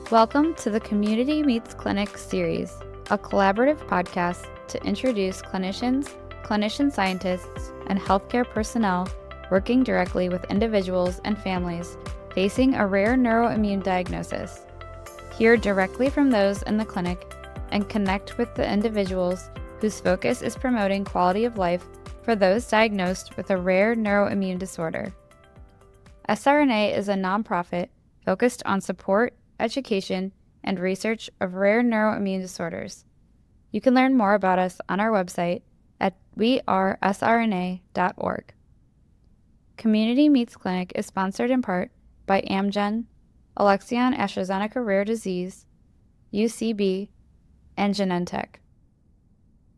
Welcome to the Community Meets Clinic series, a collaborative podcast to introduce clinicians, clinician scientists, and healthcare personnel working directly with individuals and families facing a rare neuroimmune diagnosis. Hear directly from those in the clinic and connect with the individuals whose focus is promoting quality of life for those diagnosed with a rare neuroimmune disorder. SRNA is a nonprofit focused on support, education, and research of rare neuroimmune disorders. You can learn more about us on our website at wearesrna.org. Community Meets Clinic is sponsored in part by Amgen, Alexion AstraZeneca Rare Disease, UCB, and Genentech.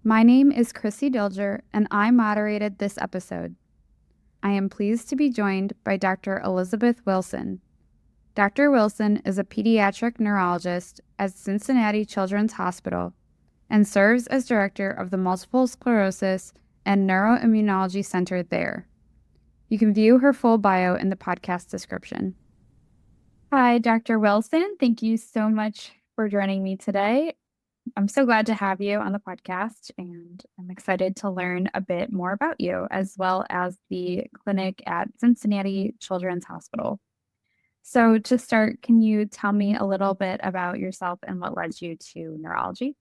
My name is Krissy Dilger, and I moderated this episode. I am pleased to be joined by Dr. Elizabeth Wilson. Dr. Wilson is a pediatric neurologist at Cincinnati Children's Hospital and serves as director of the Multiple Sclerosis and Neuroimmunology Center there. You can view her full bio in the podcast description. Hi, Dr. Wilson. Thank you so much for joining me today. I'm so glad to have you on the podcast, and I'm excited to learn a bit more about you, as well as the clinic at Cincinnati Children's Hospital. So to start, can you tell me a little bit about yourself and what led you to neurology?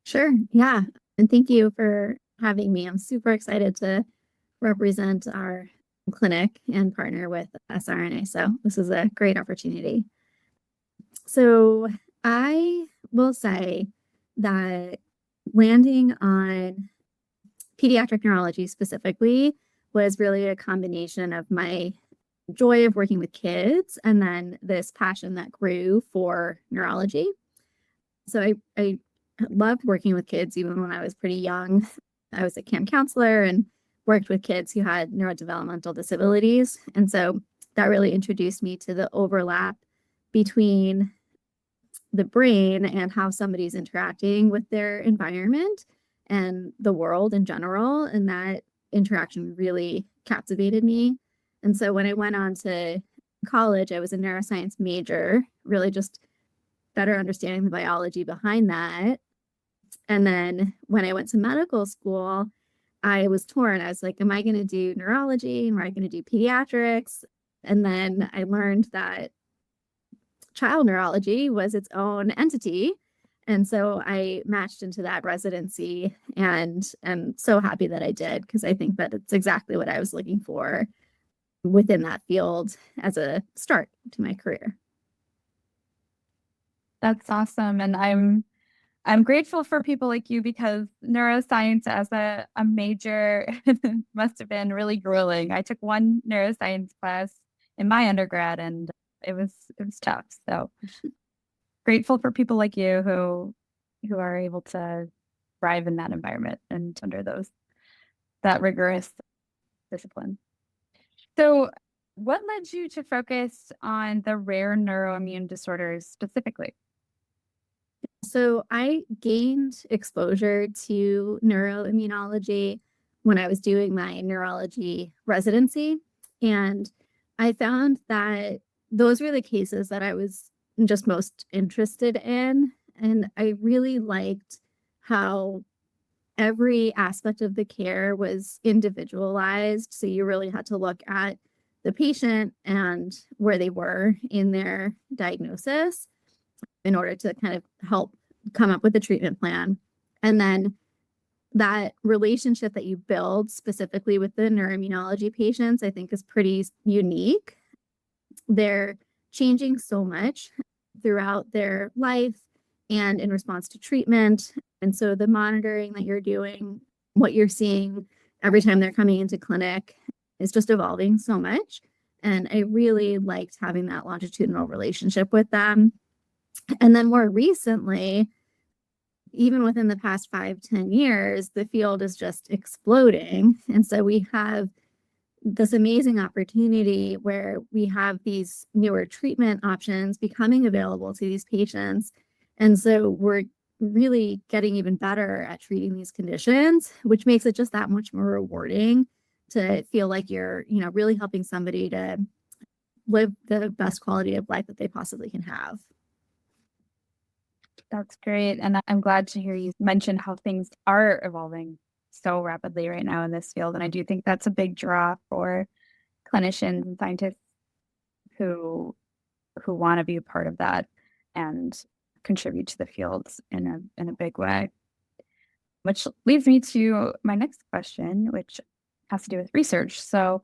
Sure. Yeah. And thank you for having me. I'm super excited to represent our clinic and partner with SRNA. So this is a great opportunity. So I will say that landing on pediatric neurology specifically was really a combination of my joy of working with kids and then this passion that grew for neurology. So I loved working with kids even when I was pretty young. I was a camp counselor and worked with kids who had neurodevelopmental disabilities. And so that really introduced me to the overlap between the brain and how somebody's interacting with their environment and the world in general. And that interaction really captivated me. And so when I went on to college, I was a neuroscience major, really just better understanding the biology behind that. And then when I went to medical school, I was torn. I was like, am I going to do neurology? Am I going to do pediatrics? And then I learned that child neurology was its own entity. And so I matched into that residency and am so happy that I did, because I think that it's exactly what I was looking for within that field as a start to my career. That's awesome. And I'm grateful for people like you, because neuroscience as a major must have been really grueling. I took one neuroscience class in my undergrad and it was tough. So grateful for people like you who are able to thrive in that environment and under that rigorous discipline. So what led you to focus on the rare neuroimmune disorders specifically? So I gained exposure to neuroimmunology when I was doing my neurology residency. And I found that those were the cases that I was just most interested in. And I really liked how every aspect of the care was individualized. So you really had to look at the patient and where they were in their diagnosis in order to kind of help come up with a treatment plan. And then that relationship that you build specifically with the neuroimmunology patients, I think, is pretty unique. They're changing so much throughout their life and in response to treatment. And so the monitoring that you're doing, what you're seeing every time they're coming into clinic is just evolving so much. And I really liked having that longitudinal relationship with them. And then more recently, even within the past 5-10 years, the field is just exploding. And so we have this amazing opportunity where we have these newer treatment options becoming available to these patients. And so we're really getting even better at treating these conditions, which makes it just that much more rewarding to feel like you're, really helping somebody to live the best quality of life that they possibly can have. That's great. And I'm glad to hear you mention how things are evolving so rapidly right now in this field. And I do think that's a big draw for clinicians and scientists who want to be a part of that and contribute to the fields in a big way. Which leads me to my next question, which has to do with research. So,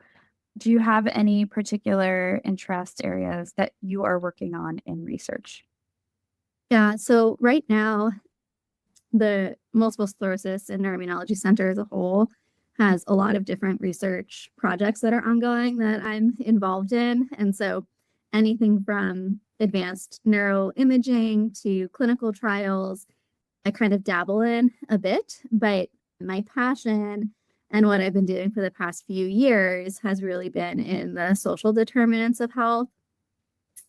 do you have any particular interest areas that you are working on in research? Yeah, so right now, the Multiple Sclerosis and Neuroimmunology Center as a whole has a lot of different research projects that are ongoing that I'm involved in. And so anything from advanced neuroimaging to clinical trials, I kind of dabble in a bit, but my passion and what I've been doing for the past few years has really been in the social determinants of health.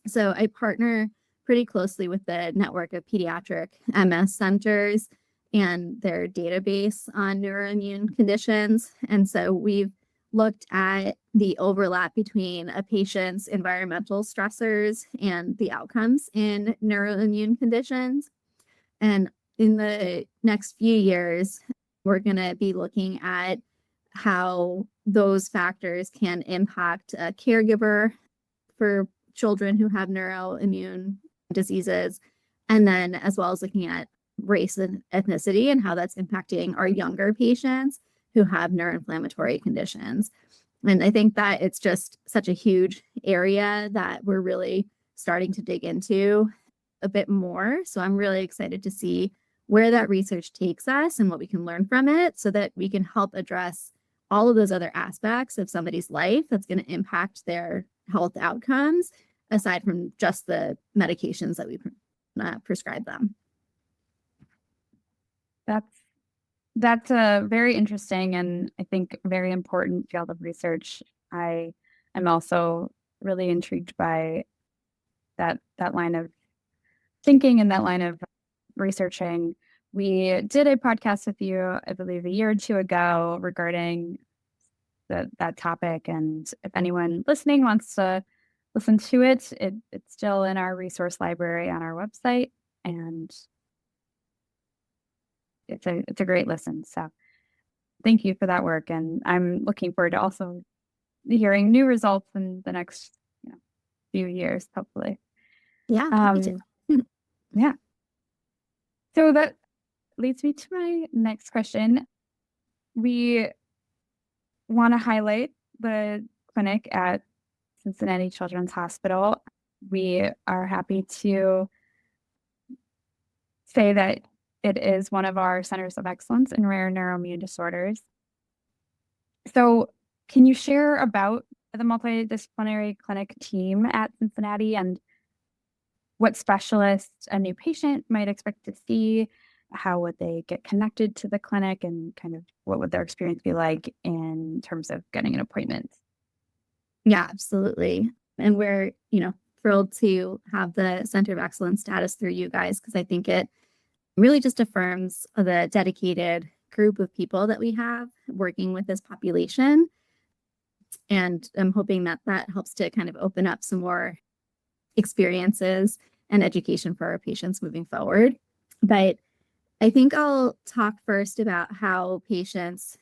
So I partner pretty closely with the network of pediatric MS centers and their database on neuroimmune conditions. And so we've looked at the overlap between a patient's environmental stressors and the outcomes in neuroimmune conditions. And in the next few years, we're going to be looking at how those factors can impact a caregiver for children who have neuroimmune diseases, and then as well as looking at race and ethnicity and how that's impacting our younger patients who have neuroinflammatory conditions. And I think that it's just such a huge area that we're really starting to dig into a bit more. So I'm really excited to see where that research takes us and what we can learn from it so that we can help address all of those other aspects of somebody's life that's going to impact their health outcomes, aside from just the medications that we prescribe them. That's a very interesting and I think very important field of research. I am also really intrigued by that line of thinking and that line of researching. We did a podcast with you, I believe, a year or two ago regarding that topic. And if anyone listening wants to listen to it, it's still in our resource library on our website, and it's a great listen. So thank you for that work, and I'm looking forward to also hearing new results in the next few years, hopefully. Yeah, me too. Yeah. So that leads me to my next question. We want to highlight the clinic at Cincinnati Children's Hospital. We are happy to say that it is one of our centers of excellence in rare neuroimmune disorders. So, can you share about the multidisciplinary clinic team at Cincinnati and what specialists a new patient might expect to see? How would they get connected to the clinic, and kind of what would their experience be like in terms of getting an appointment? Yeah, absolutely. And we're, thrilled to have the Center of Excellence status through you guys because I think it really just affirms the dedicated group of people that we have working with this population. And I'm hoping that that helps to kind of open up some more experiences and education for our patients moving forward. But I think I'll talk first about how patients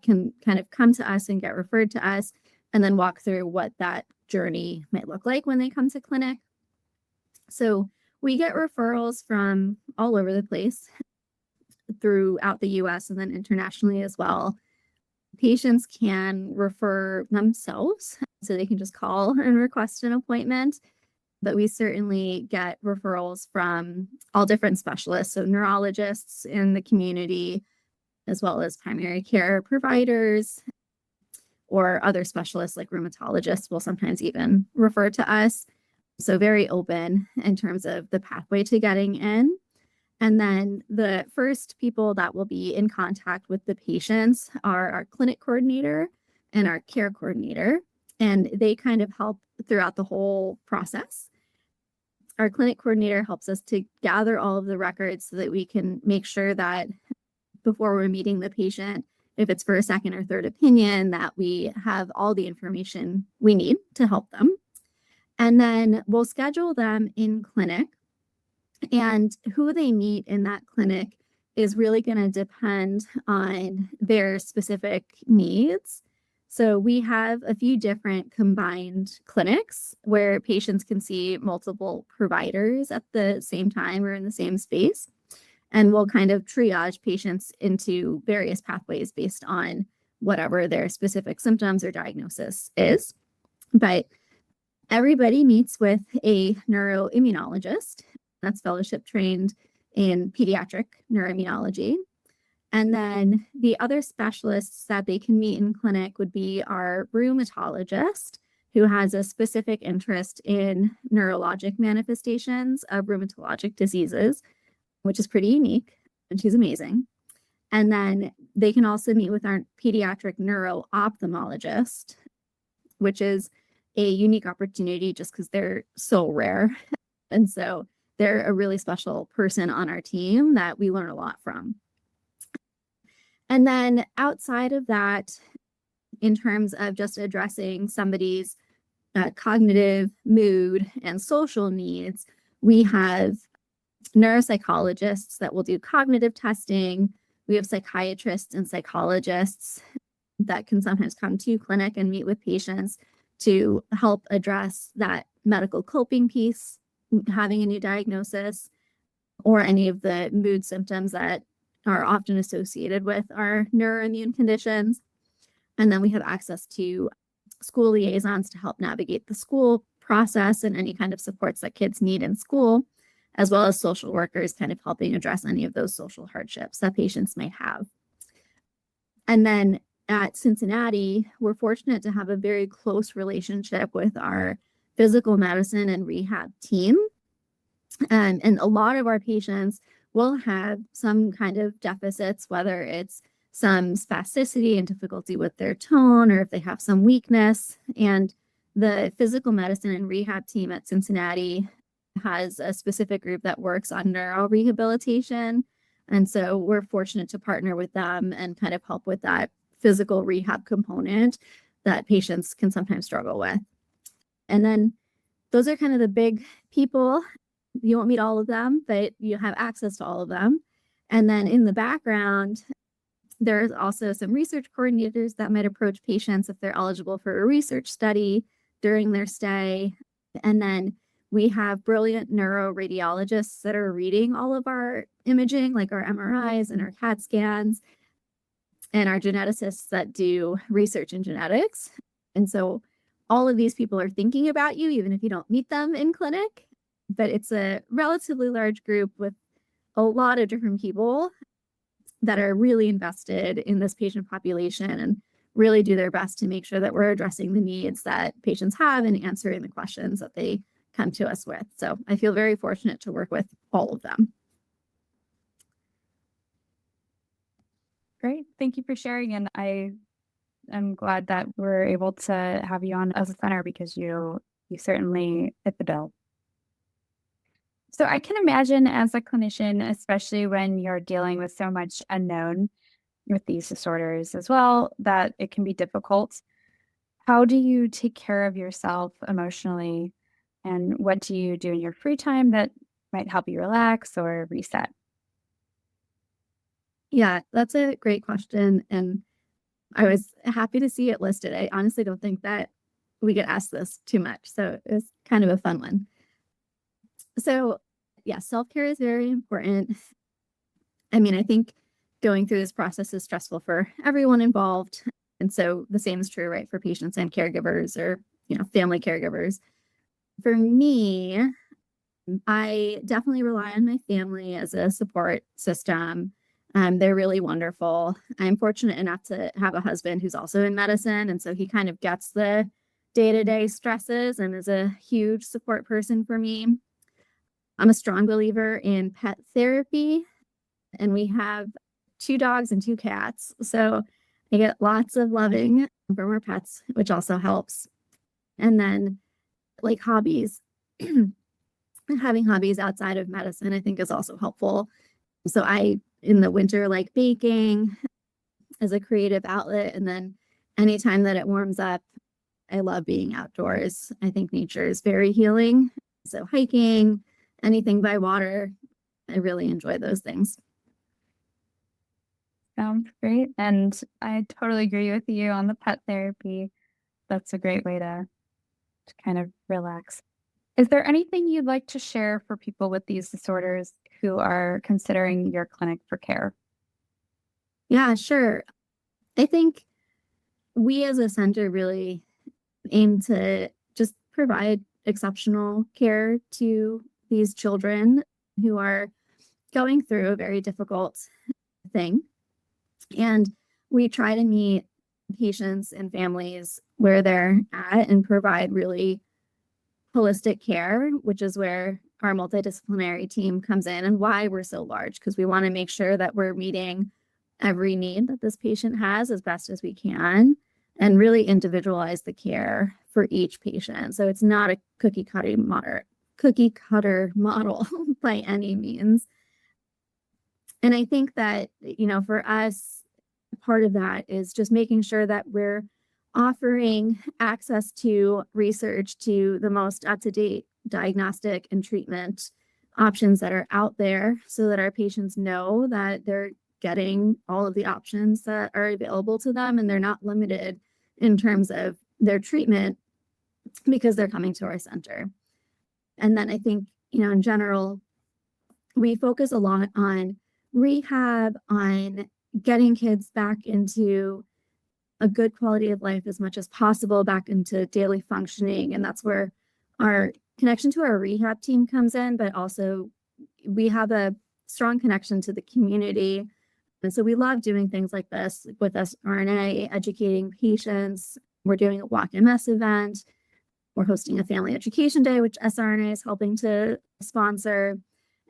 can kind of come to us and get referred to us, and then walk through what that journey might look like when they come to clinic. So we get referrals from all over the place throughout the US and then internationally as well. Patients can refer themselves, so they can just call and request an appointment. But we certainly get referrals from all different specialists, so neurologists in the community, as well as primary care providers, or other specialists like rheumatologists will sometimes even refer to us. So very open in terms of the pathway to getting in. And then the first people that will be in contact with the patients are our clinic coordinator and our care coordinator, and they kind of help throughout the whole process. Our clinic coordinator helps us to gather all of the records so that we can make sure that before we're meeting the patient, if it's for a second or third opinion, that we have all the information we need to help them. And then we'll schedule them in clinic. And who they meet in that clinic is really going to depend on their specific needs. So we have a few different combined clinics where patients can see multiple providers at the same time or in the same space. And we'll kind of triage patients into various pathways based on whatever their specific symptoms or diagnosis is. But everybody meets with a neuroimmunologist that's fellowship trained in pediatric neuroimmunology. And then the other specialists that they can meet in clinic would be our rheumatologist, who has a specific interest in neurologic manifestations of rheumatologic diseases, which is pretty unique, and she's amazing. And then they can also meet with our pediatric neuro-ophthalmologist, which is a unique opportunity just because they're so rare. And so they're a really special person on our team that we learn a lot from. And then outside of that, in terms of just addressing somebody's cognitive, mood, and social needs, we have neuropsychologists that will do cognitive testing. We have psychiatrists and psychologists that can sometimes come to clinic and meet with patients to help address that medical coping piece, having a new diagnosis, or any of the mood symptoms that are often associated with our neuroimmune conditions. And then we have access to school liaisons to help navigate the school process and any kind of supports that kids need in school, as well as social workers kind of helping address any of those social hardships that patients may have. And then at Cincinnati, we're fortunate to have a very close relationship with our physical medicine and rehab team. And a lot of our patients will have some kind of deficits, whether it's some spasticity and difficulty with their tone, or if they have some weakness. And the physical medicine and rehab team at Cincinnati has a specific group that works on neuro rehabilitation. And so we're fortunate to partner with them and kind of help with that physical rehab component that patients can sometimes struggle with. And then those are kind of the big people. You won't meet all of them, but you have access to all of them. And then in the background, there's also some research coordinators that might approach patients if they're eligible for a research study during their stay. And then we have brilliant neuroradiologists that are reading all of our imaging, like our MRIs and our CAT scans, and our geneticists that do research in genetics. And so all of these people are thinking about you, even if you don't meet them in clinic. But it's a relatively large group with a lot of different people that are really invested in this patient population and really do their best to make sure that we're addressing the needs that patients have and answering the questions that they come to us with. So I feel very fortunate to work with all of them. Great. Thank you for sharing. And I'm glad that we're able to have you on as a center because you certainly fit the bill. So I can imagine as a clinician, especially when you're dealing with so much unknown with these disorders as well, that it can be difficult. How do you take care of yourself emotionally? And what do you do in your free time that might help you relax or reset? Yeah, that's a great question. And I was happy to see it listed. I honestly don't think that we get asked this too much. So it was kind of a fun one. So, yeah, self-care is very important. I mean, I think going through this process is stressful for everyone involved. And so the same is true, right, for patients and caregivers or, family caregivers. For me, I definitely rely on my family as a support system. They're really wonderful. I'm fortunate enough to have a husband who's also in medicine. And so he kind of gets the day-to-day stresses and is a huge support person for me. I'm a strong believer in pet therapy, and we have 2 dogs and 2 cats. So I get lots of loving from our pets, which also helps. And then like hobbies, having hobbies outside of medicine, I think is also helpful. So I, in the winter, like baking as a creative outlet. And then anytime that it warms up, I love being outdoors. I think nature is very healing. So hiking anything by water. I really enjoy those things. Sounds great. And I totally agree with you on the pet therapy. That's a great way to kind of relax. Is there anything you'd like to share for people with these disorders who are considering your clinic for care? Yeah, sure. I think we as a center really aim to just provide exceptional care to these children who are going through a very difficult thing. And we try to meet patients and families where they're at and provide really holistic care, which is where our multidisciplinary team comes in and why we're so large, because we want to make sure that we're meeting every need that this patient has as best as we can and really individualize the care for each patient. So it's not a cookie cutter model by any means. And I think that, for us, part of that is just making sure that we're offering access to research, to the most up-to-date diagnostic and treatment options that are out there so that our patients know that they're getting all of the options that are available to them and they're not limited in terms of their treatment because they're coming to our center. And then I think, in general, we focus a lot on rehab, on getting kids back into a good quality of life as much as possible, back into daily functioning. And that's where our connection to our rehab team comes in, but also we have a strong connection to the community. And so we love doing things like this with SRNA, educating patients. We're doing a Walk MS event. We're hosting a family education day, which SRNA is helping to sponsor.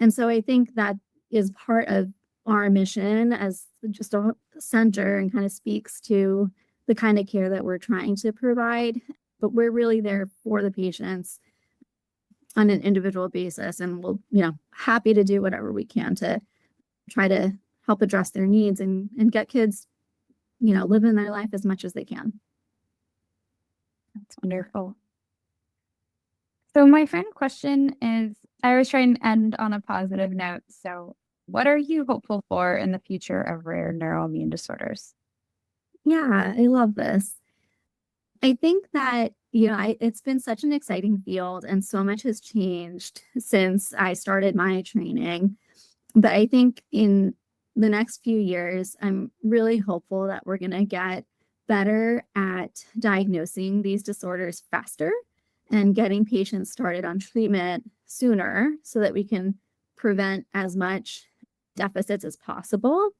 And so I think that is part of our mission as just a center and kind of speaks to the kind of care that we're trying to provide. But we're really there for the patients on an individual basis. And we'll, happy to do whatever we can to try to help address their needs and get kids, living their life as much as they can. That's wonderful. So my final question is, I always try and end on a positive note. So what are you hopeful for in the future of rare neuroimmune disorders? Yeah, I love this. I think that, it's been such an exciting field and so much has changed since I started my training. But I think in the next few years, I'm really hopeful that we're going to get better at diagnosing these disorders faster and getting patients started on treatment sooner so that we can prevent as much deficits as possible.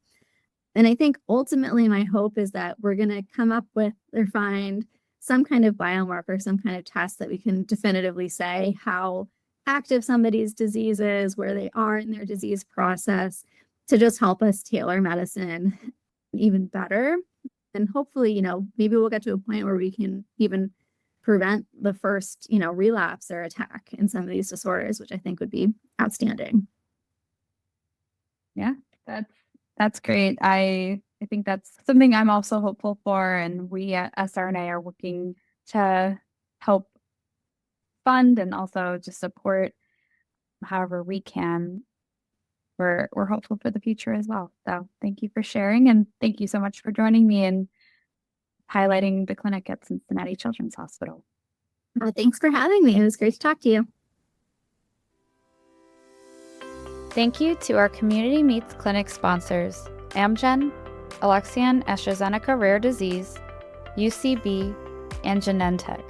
And I think ultimately my hope is that we're going to come up with or find some kind of biomarker, some kind of test that we can definitively say how active somebody's disease is, where they are in their disease process, to just help us tailor medicine even better. And hopefully, maybe we'll get to a point where we can even prevent the first, relapse or attack in some of these disorders, which I think would be outstanding. Yeah, that's great. I think that's something I'm also hopeful for, and we at SRNA are working to help fund and also just support however we can. We're hopeful for the future as well. So thank you for sharing, and thank you so much for joining me and highlighting the clinic at Cincinnati Children's Hospital. Thanks for having me. It was great to talk to you. Thank you to our Community Meets Clinic sponsors, Amgen, Alexion AstraZeneca Rare Disease, UCB, and Genentech.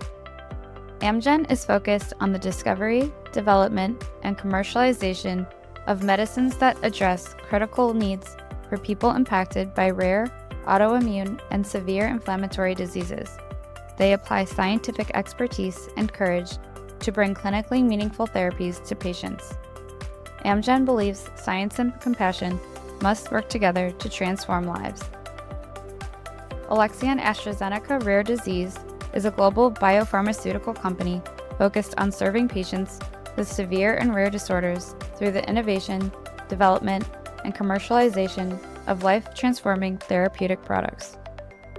Amgen is focused on the discovery, development, and commercialization of medicines that address critical needs for people impacted by rare, autoimmune, and severe inflammatory diseases. They apply scientific expertise and courage to bring clinically meaningful therapies to patients. Amgen believes science and compassion must work together to transform lives. Alexion AstraZeneca Rare Disease is a global biopharmaceutical company focused on serving patients with severe and rare disorders through the innovation, development, and commercialization of life-transforming therapeutic products.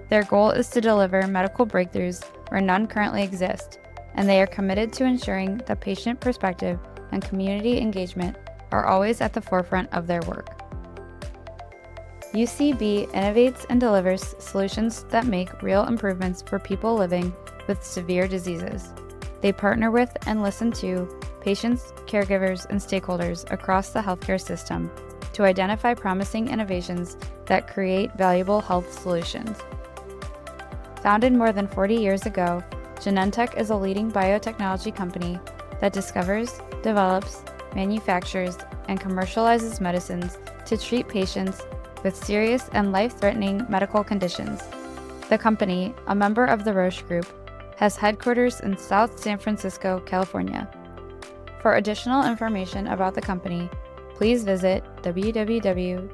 Their goal is to deliver medical breakthroughs where none currently exist, and they are committed to ensuring that patient perspective and community engagement are always at the forefront of their work. UCB innovates and delivers solutions that make real improvements for people living with severe diseases. They partner with and listen to patients, caregivers, and stakeholders across the healthcare system to identify promising innovations that create valuable health solutions. Founded more than 40 years ago, Genentech is a leading biotechnology company that discovers, develops, manufactures, and commercializes medicines to treat patients with serious and life-threatening medical conditions. The company, a member of the Roche Group, has headquarters in South San Francisco, California. For additional information about the company, please visit www.gene.com.